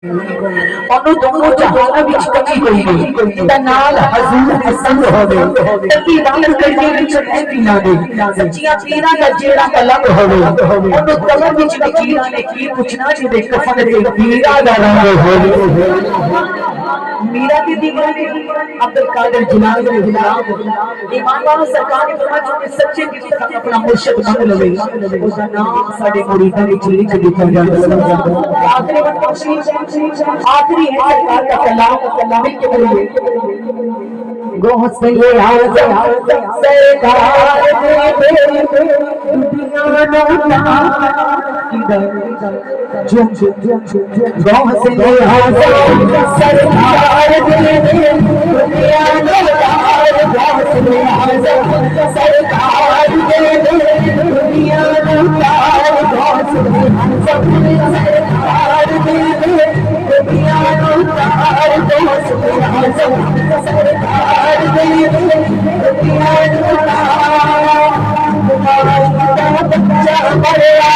ਉਹਨੂੰ ਦੋਨੋਂ ਜਹਾਨਾਂ ਵਿੱਚ ਕਮੀ ਕੋਈ ਨਹੀਂ ਤੇ ਨਾਲ ਹਜ਼ੂਰ ਪਸੰਦ ਹੋਵੇ ਤੱਕੀ ਵਾਂਗ ਕਰਕੇ ਵਿੱਚ ਰਹਿੰਦੀ ਨਾ ਦੇ ਸੱਚੀਆਂ ਪੀਰਾਂ ਦਾ ਜਿਹੜਾ ਕਲਮ ਹੋਵੇ ਉਹਨੂੰ ਕਲਮ ਵਿੱਚ ਵਕੀਲਾਂ ਨੇ ਕੀ ਪੁੱਛਣਾ ਜਿਹਦੇ ਕਫਨ ਤੇ ਪੀਰਾਂ ਦਾ ਰੰਗ ਹੋਵੇ मीरा की दीवानी अब्दुल कादिर जिलानी के खिलाफ ईमान वाला सरकार ने फरमाया जो सच्चे दिल से अपना मुर्शिद बन लवे उसका नाम साडे मुरीदां विच लिख दिता जांदा आखिरी वक्त आखिरी है सरकार का कलाम मिल के बोलिए गोह से ये सरकार दे दुनिया ना झुम गोह से ये सरकार दे दुनिया ना गोह से ये सरकार दे दुनिया ना गोह से सरकार दे दुनिया ना गोह से सरकार दे दुनिया ना बच्चा बड़ा बच्चा बड़े बच्चा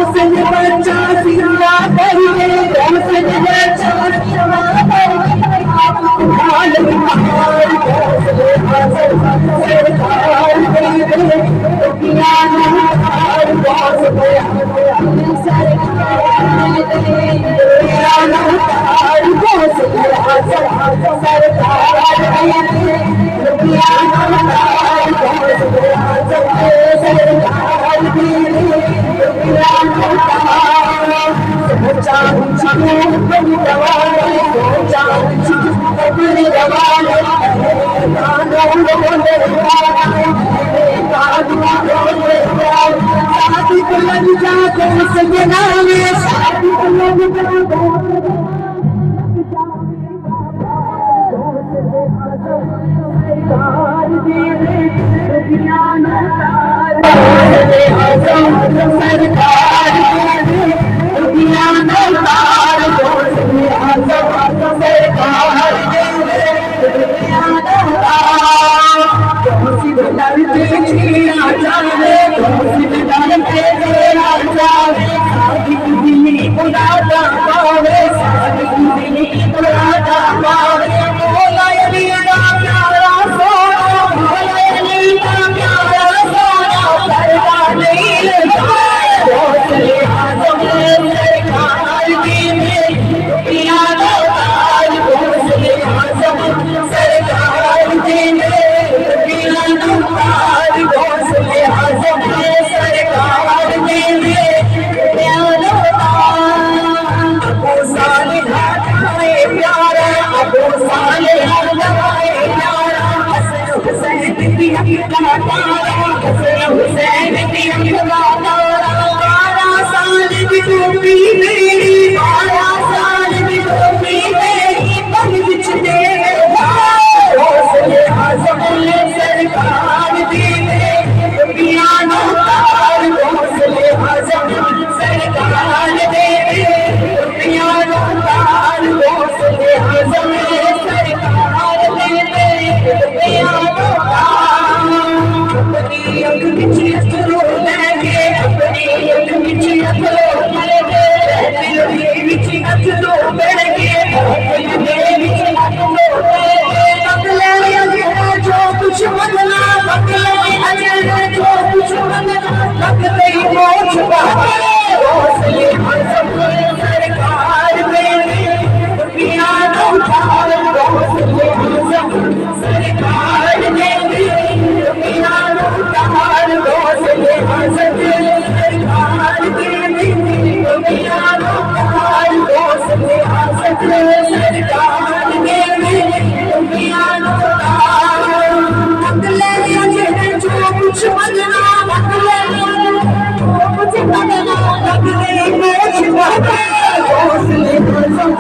सिंगा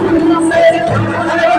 करिए सरकार